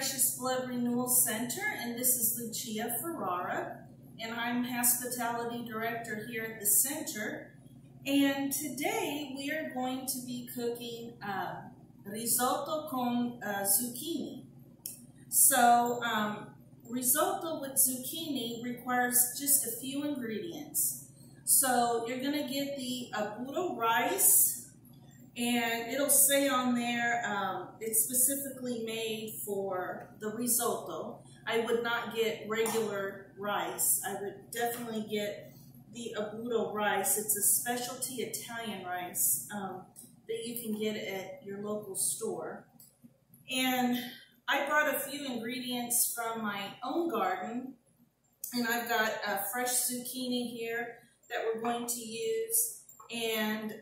Precious Blood Renewal Center, and this is Lucia Ferrara, and I'm Hospitality Director here at the center. And today we are going to be cooking risotto con zucchini. So risotto with zucchini requires just a few ingredients. So you're going to get the arborio rice, and it'll say on there it's specifically made for the risotto. I would not get regular rice. I would definitely get the arborio rice. It's a specialty Italian rice that you can get at your local store. And I brought a few ingredients from my own garden, and I've got fresh zucchini here that we're going to use, and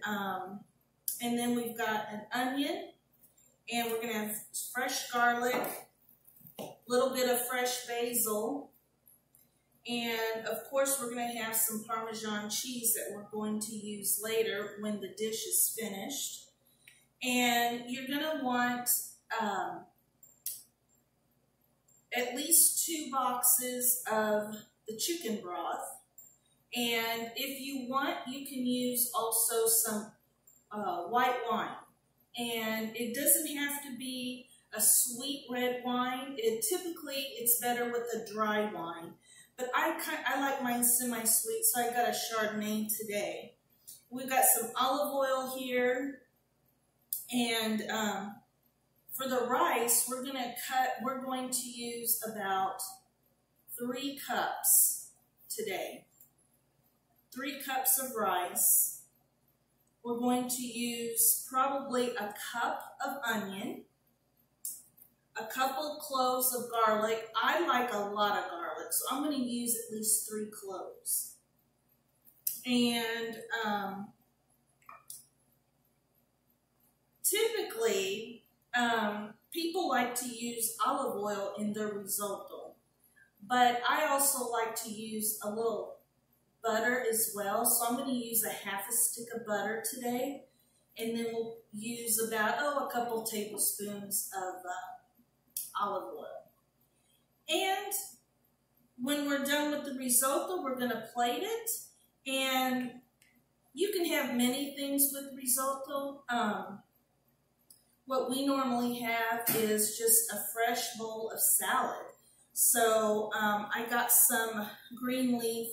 then we've got an onion, and we're going to have fresh garlic, a little bit of fresh basil, and of course we're going to have some Parmesan cheese that we're going to use later when the dish is finished. And you're going to want at least 2 boxes of the chicken broth. And if you want, you can use also some white wine. And it doesn't have to be a sweet red wine. Typically, it's better with a dry wine. But I like mine semi-sweet, so I got a Chardonnay today. We've got some olive oil here. And for the rice, we're going to use about 3 cups today. 3 cups of rice. We're going to use probably a cup of onion, a couple cloves of garlic. I like a lot of garlic, so I'm going to use at least 3 cloves. And typically, people like to use olive oil in their risotto, but I also like to use a little butter as well. So I'm going to use a half a stick of butter today, and then we'll use about a couple tablespoons of olive oil. And when we're done with the risotto, we're going to plate it. And you can have many things with risotto. What we normally have is just a fresh bowl of salad. So I got some green leaf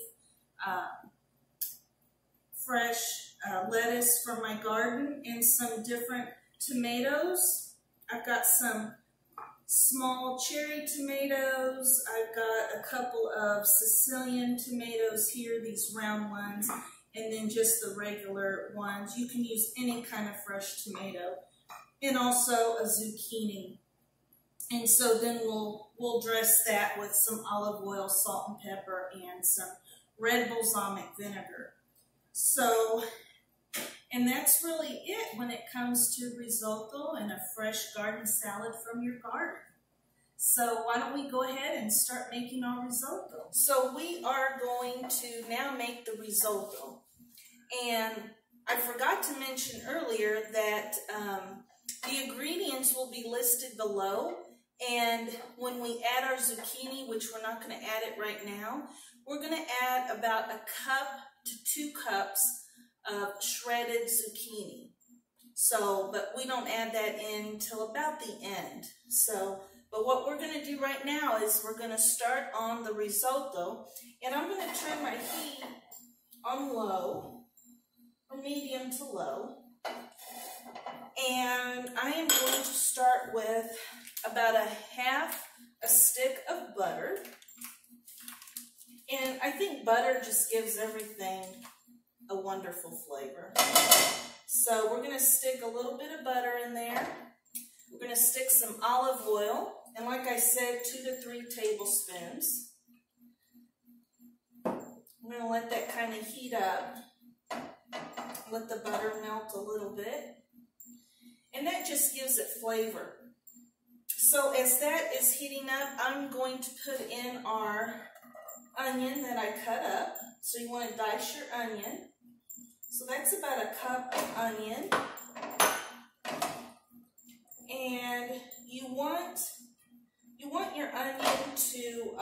fresh lettuce from my garden and some different tomatoes. I've got some small cherry tomatoes. I've got a couple of Sicilian tomatoes here, these round ones, and then just the regular ones. You can use any kind of fresh tomato, and also a zucchini. And so then we'll dress that with some olive oil, salt and pepper, and some red balsamic vinegar. So, and that's really it when it comes to risotto and a fresh garden salad from your garden. So why don't we go ahead and start making our risotto. So we are going to now make the risotto. And I forgot to mention earlier that the ingredients will be listed below. And when we add our zucchini, which we're not going to add it right now, we're going to add about 1 cup to 2 cups of shredded zucchini. So, but we don't add that in till about the end. So, but what we're going to do right now is we're going to start on the risotto, and I'm going to turn my heat on low, or medium to low. And I am going to start with about half a stick of butter. And I think butter just gives everything a wonderful flavor. So we're going to stick a little bit of butter in there. We're going to stick some olive oil. And like I said, 2 to 3 tablespoons. I'm going to let that kind of heat up. Let the butter melt a little bit. And that just gives it flavor. So as that is heating up, I'm going to put in our onion that I cut up. So you want to dice your onion. So that's about 1 cup of onion. And you want You want your onion to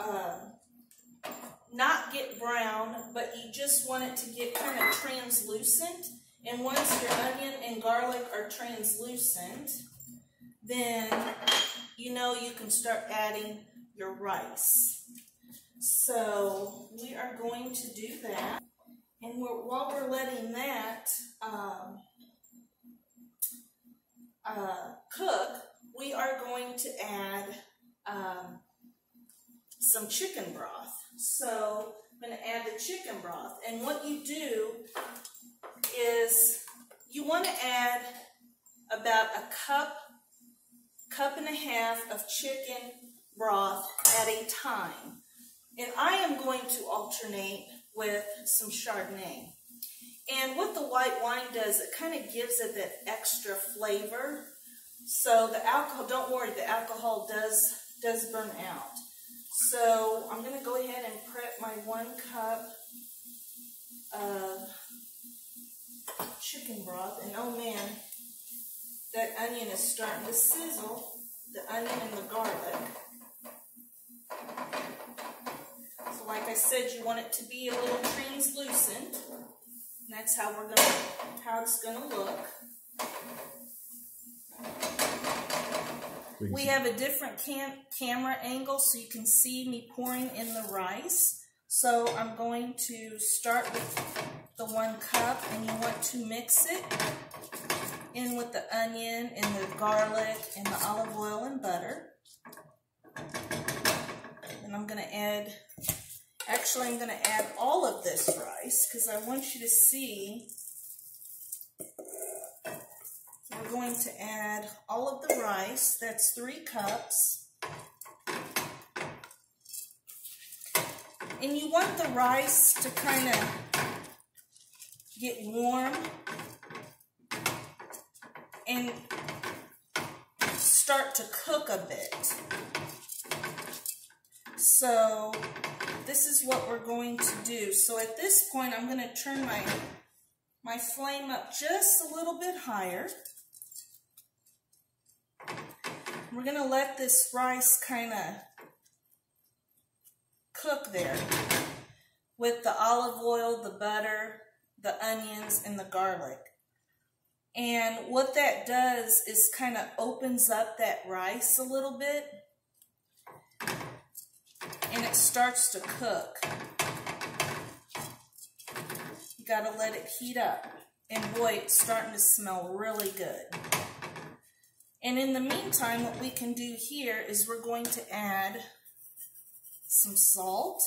not get brown, but you just want it to get kind of translucent. And once your onion and garlic are translucent, then you know you can start adding your rice. So we are going to do that. And while we're letting that cook, we are going to add some chicken broth. So I'm going to add the chicken broth. And what you do is you want to add about a cup and a half of chicken broth at a time. And I am going to alternate with some Chardonnay. And what the white wine does, it kind of gives it that extra flavor. So the alcohol, don't worry, the alcohol does burn out. So I'm going to go ahead and prep my 1 cup of chicken broth. And oh man, that onion is starting to sizzle, the onion and the garlic. So like I said, you want it to be a little translucent. And that's how it's gonna look. We have a different camera angle so you can see me pouring in the rice. So I'm going to start with the 1 cup, and you want to mix it in with the onion and the garlic and the olive oil and butter. And I'm going to add, actually I'm going to add all of this rice because I want you to see. We're going to add all of the rice. That's 3 cups. And you want the rice to kind of get warm and start to cook a bit. So this is what we're going to do. So at this point, I'm going to turn my flame up just a little bit higher. We're going to let this rice kind of cook there with the olive oil, the butter, the onions, and the garlic. And what that does is kind of opens up that rice a little bit, and it starts to cook. You got to let it heat up. And boy, it's starting to smell really good. And in the meantime, what we can do here is we're going to add some salt.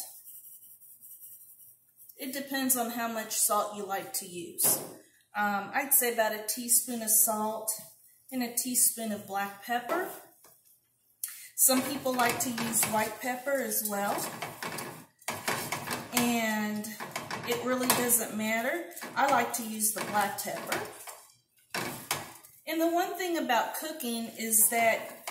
It depends on how much salt you like to use. I'd say about a teaspoon of salt and a teaspoon of black pepper. Some people like to use white pepper as well. And it really doesn't matter. I like to use the black pepper. And the one thing about cooking is that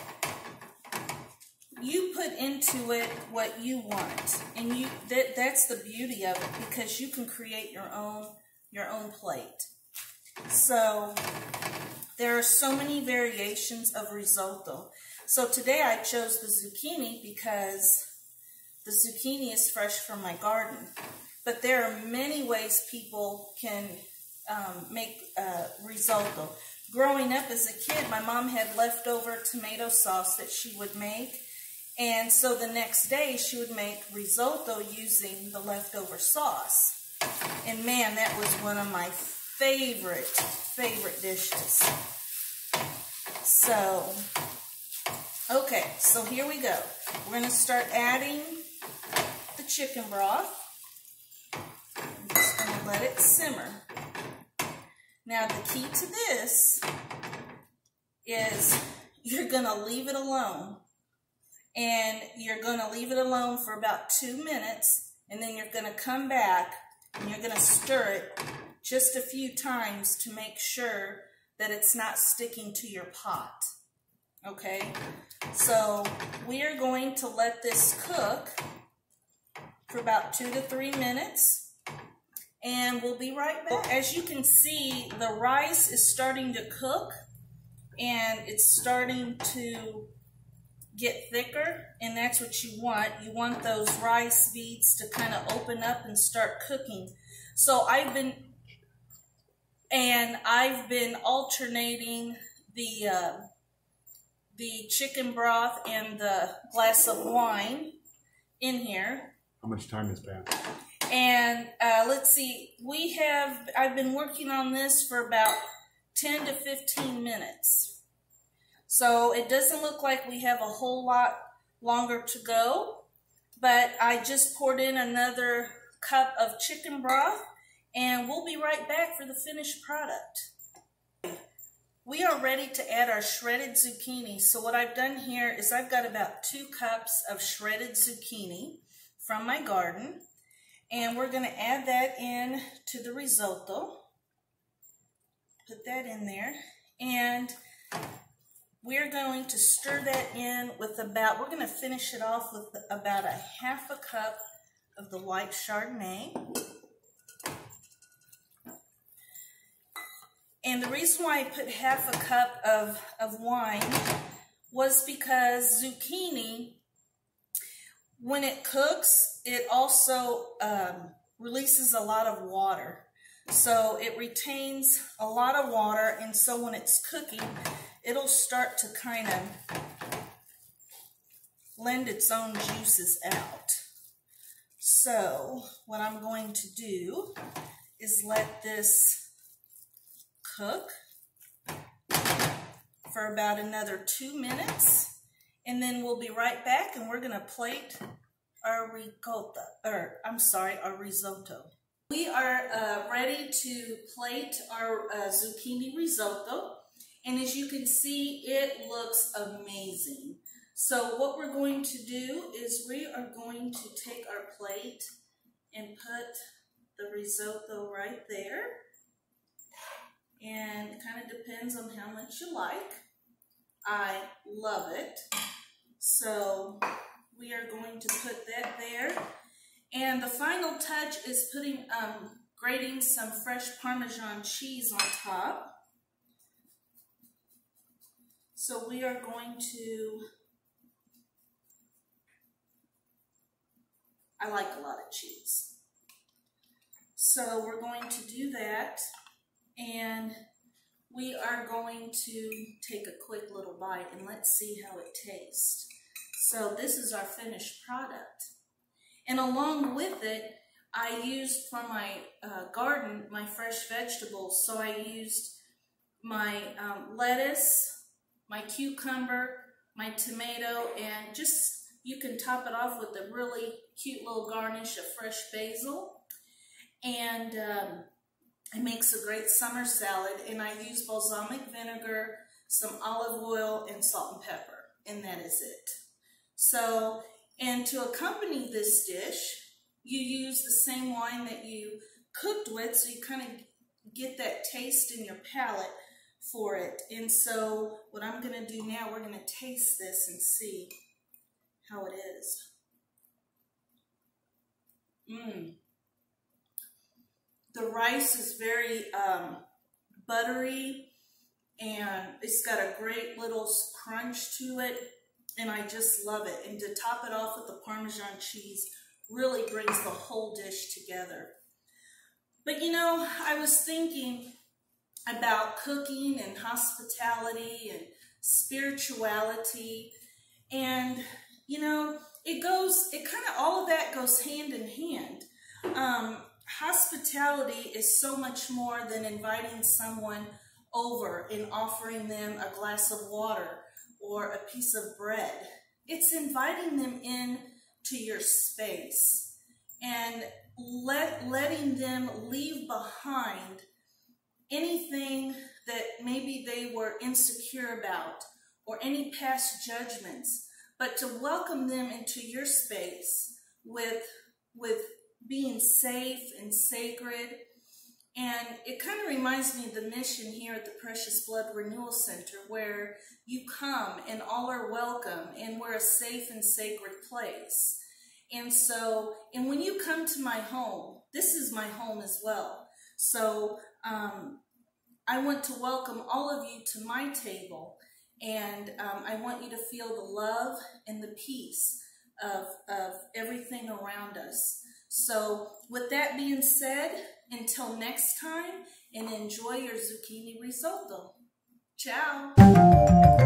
you put into it what you want, and that's the beauty of it, because you can create your own plate. So there are so many variations of risotto. So today I chose the zucchini because the zucchini is fresh from my garden. But there are many ways people can make risotto. Growing up as a kid, my mom had leftover tomato sauce that she would make. And so the next day she would make risotto using the leftover sauce. And man, that was one of my favorite dishes. So, okay, so here we go. We're going to start adding the chicken broth. I'm just going to let it simmer. Now the key to this is you're going to leave it alone. And you're going to leave it alone for about 2 minutes, and then you're going to come back and you're going to stir it just a few times to make sure that it's not sticking to your pot. Okay? So we are going to let this cook for about 2 to 3 minutes. And we'll be right back. As you can see, the rice is starting to cook, and it's starting to get thicker, and that's what you want. You want those rice beads to kind of open up and start cooking. So I've been alternating the chicken broth and the glass of wine in here. How much time has passed? And let's see, I've been working on this for about 10 to 15 minutes. So it doesn't look like we have a whole lot longer to go, but I just poured in another cup of chicken broth, and we'll be right back for the finished product. We are ready to add our shredded zucchini. So what I've done here is I've got about 2 cups of shredded zucchini from my garden, and we're going to add that in to the risotto. Put that in there, and we're going to stir that in with we're going to finish it off with about a half a cup of the white Chardonnay. And the reason why I put half a cup of wine was because zucchini, when it cooks, it also releases a lot of water. So it retains a lot of water, and so when it's cooking, it'll start to kind of lend its own juices out. So what I'm going to do is let this cook for about another 2 minutes, and then we'll be right back, and we're going to plate our risotto. We are ready to plate our zucchini risotto, and as you can see, it looks amazing. So what we're going to do is we are going to take our plate and put the risotto right there, and it kind of depends on how much you like. I love it. So we are going to put that there. And the final touch is grating some fresh Parmesan cheese on top. So we are going to, I like a lot of cheese. So we're going to do that, and we are going to take a quick little bite, and let's see how it tastes. So this is our finished product. And along with it, I used for my garden, my fresh vegetables. So I used my lettuce, my cucumber, my tomato, and just, you can top it off with a really cute little garnish of fresh basil. And it makes a great summer salad. And I use balsamic vinegar, some olive oil, and salt and pepper. And that is it. So, and to accompany this dish, you use the same wine that you cooked with, so you kind of get that taste in your palate for it. And so what I'm going to do now, we're going to taste this and see how it is. The rice is very buttery, and it's got a great little crunch to it, and I just love it. And to top it off with the Parmesan cheese really brings the whole dish together. But you know, I was thinking about cooking and hospitality and spirituality, and you know, all of that goes hand in hand. Hospitality is so much more than inviting someone over and offering them a glass of water or a piece of bread. It's inviting them in to your space and letting them leave behind anything that maybe they were insecure about or any past judgments, but to welcome them into your space with being safe and sacred. And it kind of reminds me of the mission here at the Precious Blood Renewal Center, where you come and all are welcome, and we're a safe and sacred place. And so, and when you come to my home, this is my home as well. So I want to welcome all of you to my table, And I want you to feel the love and the peace of everything around us. So with that being said, until next time, and enjoy your zucchini risotto. Ciao!